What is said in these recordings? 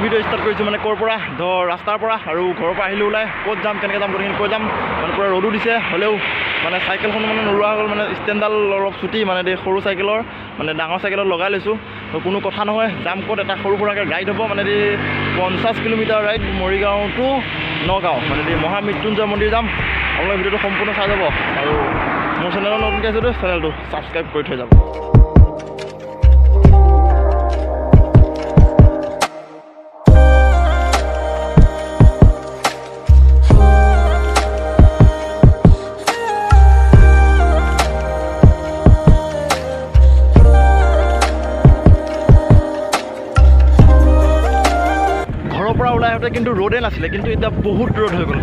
video start কৰিছোঁ মানে ক'ৰ পৰা ধৰ ৰাস্তাৰ পৰা আৰু ঘৰৰ পৰা আহিলোঁ ওলাই ক'ত যাম কেনেকৈ যাম গোটেইখিনি কৈ যাম মানে পূৰা ৰ'দো দিছে হ'লেও মানে চাইকেলখন মানে নোলোৱা হৈ গ'ল মানে ষ্টেণ্ডডাল অলপ চুটি মানে সৰু চাইকেলৰ মানে ডাঙৰ চাইকেলত লগাই লৈছোঁ কোনো কথা নহয় যাম ক'ত এটা সৰু সুৰাকৈ ৰাইড হ'ব মানে 50 kilometre ride Morigaon to Nagaon মানে মহা মৃত্যুঞ্জয় মন্দিৰ যাম আপোনালোকে ভিডিঅ'টো সম্পূৰ্ণ চাই যাব আৰু মোৰ চেনেলত নতুনকৈ আহিছোঁ চেনেলটো ছাবস্ক্ৰাইব কৰি থৈ যাব কিন্তু ৰ'দে নাছিলে কিন্তু এতিয়া বহুত ৰ'দ হৈ গ'ল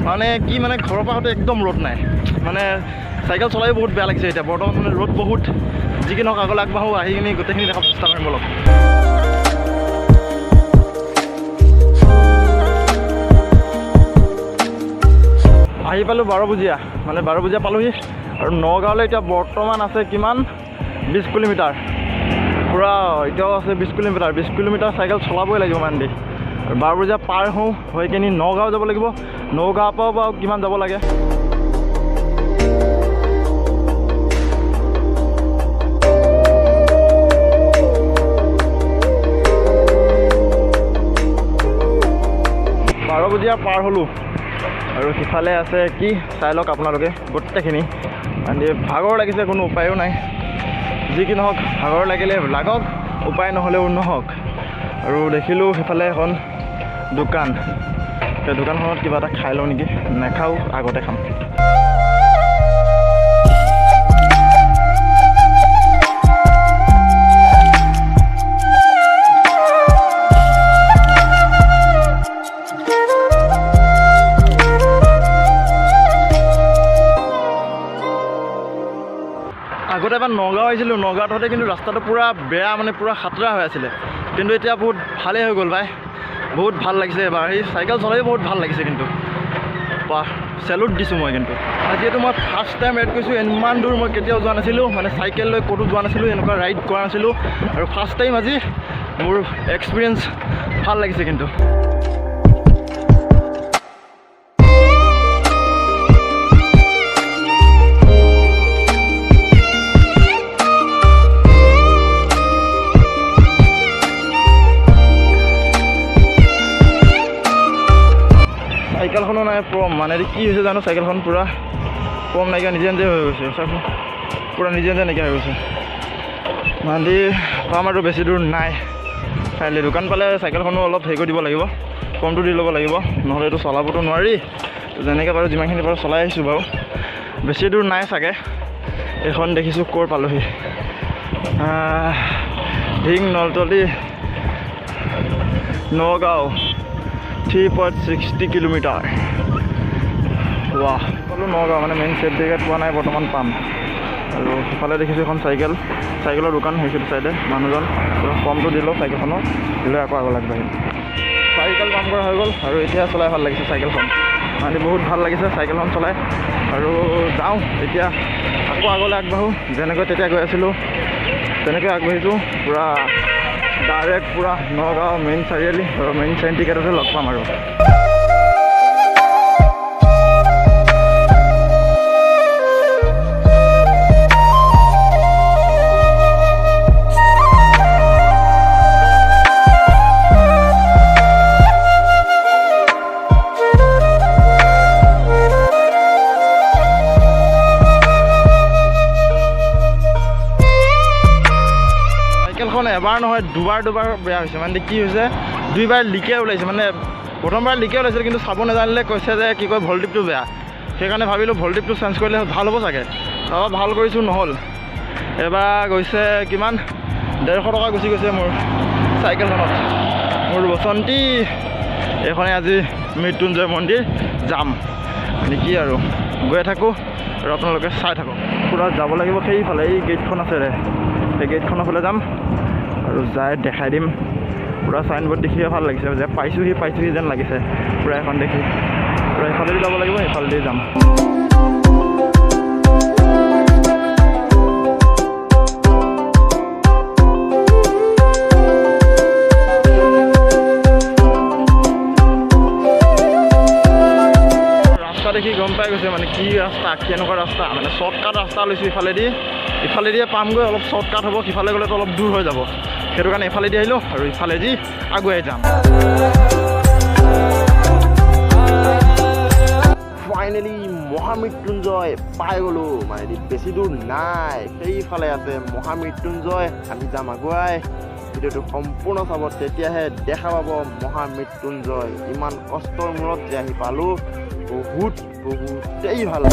মানে কি মানে ঘৰৰ পৰা হওঁতে একদম ৰ'দ নাই মানে চাইকেল চলাই বহুত বেয়া লাগিছে এতিয়া বৰ্তমান মানে ৰ'দ বহুত যি কি নহওক আগলৈ আগবাঢ়ো আহি কিনি গোটেইখিনি দেখাব চেষ্টা কৰিম অলপ আহি পালোঁ 12 বজীয়া মানে 12 বজীয়া পালোহি আৰু নগাঁৱলৈ এতিয়া বৰ্তমান আছে কিমান 20 কিলোমিটাৰ পূৰা এতিয়াও আছে 20 কিলোমিটাৰ চাইকেল চলাবই লাগিব মানে দেই 12 বজা পাৰ হওঁ হৈ কিনি নগাঁও যাব লাগিব নগাঁৱৰ পৰা বাৰু কিমান যাব লাগে বজীয়া পাৰ হ'লোঁ আৰু সিফালে আছে কি চাই লওক আপোনালোকে গোটেইখিনি মানে ভাগৰ লাগিছে কোনো উপায়ো নাই যি কি নহওক ভাগৰ লাগিলে লাগক উপায় নহ'লেও নহওক আৰু দেখিলোঁ সিফালে এখন দোকান সেই দোকানখনত কিবা এটা খাই লওঁ নেকি নাখাওঁ আগতে খাম আগতে এবাৰ নগাঁও আহিছিলোঁ নগাঁৱত হওঁতে কিন্তু ৰাস্তাটো পূৰা বেয়া মানে পূৰা খাতৰা হৈ আছিলে কিন্তু এতিয়া বহুত ভালেই হৈ গ'ল ভাই বহুত ভাল লাগিছে এবাৰ এই চাইকেল চলাই বহুত ভাল লাগিছে কিন্তু চেলুট দিছোঁ মই কিন্তু যিহেতু মই ফাৰ্ষ্ট টাইম ৰাইড কৰিছোঁ ইমান দূৰ মই কেতিয়াও যোৱা নাছিলোঁ মানে চাইকেল লৈ ক'তো যোৱা নাছিলোঁ এনেকুৱা ৰাইড কৰা নাছিলোঁ আৰু ফাৰ্ষ্ট টাইম আজি মোৰ এক্সপিৰিয়েঞ্চ ভাল লাগিছে কিন্তু চাইকেলখনো নাই প্ৰম মানে কি হৈছে জানো চাইকেলখন পূৰা প্ৰম নাইকিয়া নিজে নিজে হৈ গৈছে চাইকেল পূৰা নিজে নিজে নাইকিয়া হৈ গৈছে মানে পাম আৰু বেছি দূৰ নাই কাইলৈ দোকান পালে চাইকেলখনো অলপ হেৰি কৰি দিব লাগিব কমটো দি ল'ব লাগিব নহ'লে এইটো চলাবতো নোৱাৰি যেনেকৈ বাৰু যিমানখিনি বাৰু চলাই আহিছোঁ বাৰু বেছি দূৰ নাই চাগে এইখন দেখিছোঁ ক'ৰ পালোহি ঢিং নলতলি নগাঁও 3.60 কিলোমিটাৰ ৱাহ সকলো নগাঁও মানে মেইন চেফ জেগাত পোৱা নাই বৰ্তমান পাম আৰু সিফালে দেখিছোঁ এখন চাইকেলৰ দোকান সেইটো চাইডে মানুহজন কমটো দিলোঁ চাইকেলখনৰ দিলে আকৌ আগলৈ আগবাঢ়িম চাইকেল পাম কৰা হৈ গ'ল আৰু এতিয়া চলাই ভাল লাগিছে চাইকেলখন মানে বহুত ভাল লাগিছে চাইকেলখন চলাই আৰু যাওঁ এতিয়া আকৌ আগলৈ আগবাঢ়োঁ যেনেকৈ তেতিয়া গৈ আছিলোঁ তেনেকৈ আগবাঢ়িছোঁ পূৰা ডাইৰেক্ট পূৰা নগাঁও মেইন চাৰিআলি আৰু মেইন চেণ্টিকেটতে লগ পাম আৰু এবাৰ নহয় দুবাৰ বেয়া হৈছে মানে কি হৈছে দুইবাৰ লিকে ওলাইছে মানে প্ৰথমবাৰ লিকে ওলাইছিল কিন্তু চাব নাজানিলে কৈছে যে কি কয় ভল্টেজটো বেয়া সেইকাৰণে ভাবিলোঁ ভল্টেজটো চেঞ্জ কৰিলে ভাল হ'ব চাগে তাৰপৰা ভাল কৰিছোঁ নহ'ল এবাৰ গৈছে কিমান 150 টকা গুচি গৈছে মোৰ চাইকেলখনত মোৰ বসন্তী এইখনে আজি মৃত্যুঞ্জয় মন্দিৰ যাম মানে কি আৰু গৈ থাকোঁ আৰু আপোনালোকে চাই থাকক পূৰা যাব লাগিব সেইফালে এই গেটখন আছে সেই গেটখনৰ ফালে যাম আৰু যাই দেখাই দিম পূৰা চাইনবোৰ্ড দেখিয়ে ভাল লাগিছে যে পাইছোহি যেন লাগিছে পূৰা এখন দেখি পূৰা এইফালেদি যাব লাগিব সেইফালেদি যাম কি ৰাস্তা কেনেকুৱা ৰাস্তা মানে শ্বৰ্টকাট ৰাস্তা লৈছোঁ ইফালেদিয়ে পামগৈ অলপ শ্বৰ্টকাট হ'ব সিফালে গ'লেতো অলপ দূৰ হৈ যাব সেইটো কাৰণে ইফালেদি আহিলোঁ আৰু ইফালেদি আগুৱাই যাম ফাইনেলি মহামৃত্যুঞ্জয় পাই গ'লোঁ মানে বেছি দূৰ নাই সেইফালে আছে মহামৃত্যুঞ্জয় আমি যাম আগুৱাই ভিডিঅ'টো সম্পূৰ্ণ চাব তেতিয়াহে দেখা পাব মহামৃত্যুঞ্জয় ইমান কষ্টৰ মূৰত যে আহি পালোঁ বহুতেই ভাল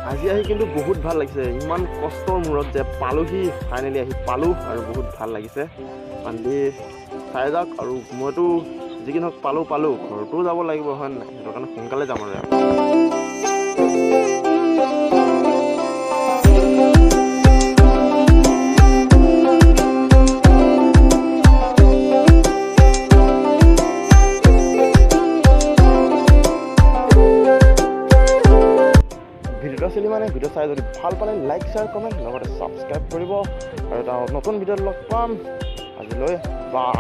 আজি আহি কিন্তু বহুত ভাল লাগিছে ইমান কষ্টৰ মূৰত যে পালোহি ফাইনেলি আহি পালোঁ আৰু বহুত ভাল লাগিছে মানে চাই যাওক আৰু মইতো যি কি নহওক পালোঁ ঘৰতো যাব লাগিব হয় নাই সেইটো কাৰণে সোনকালে যাম আৰু ভিডিঅ'টো আছিলে মানে ভিডিঅ' চাই যদি ভাল পালে লাইক শ্বেয়াৰ কমেণ্ট লগতে ছাবস্ক্ৰাইব কৰিব আৰু এটা নতুন ভিডিঅ'ত লগ পাম আজিলৈ বাই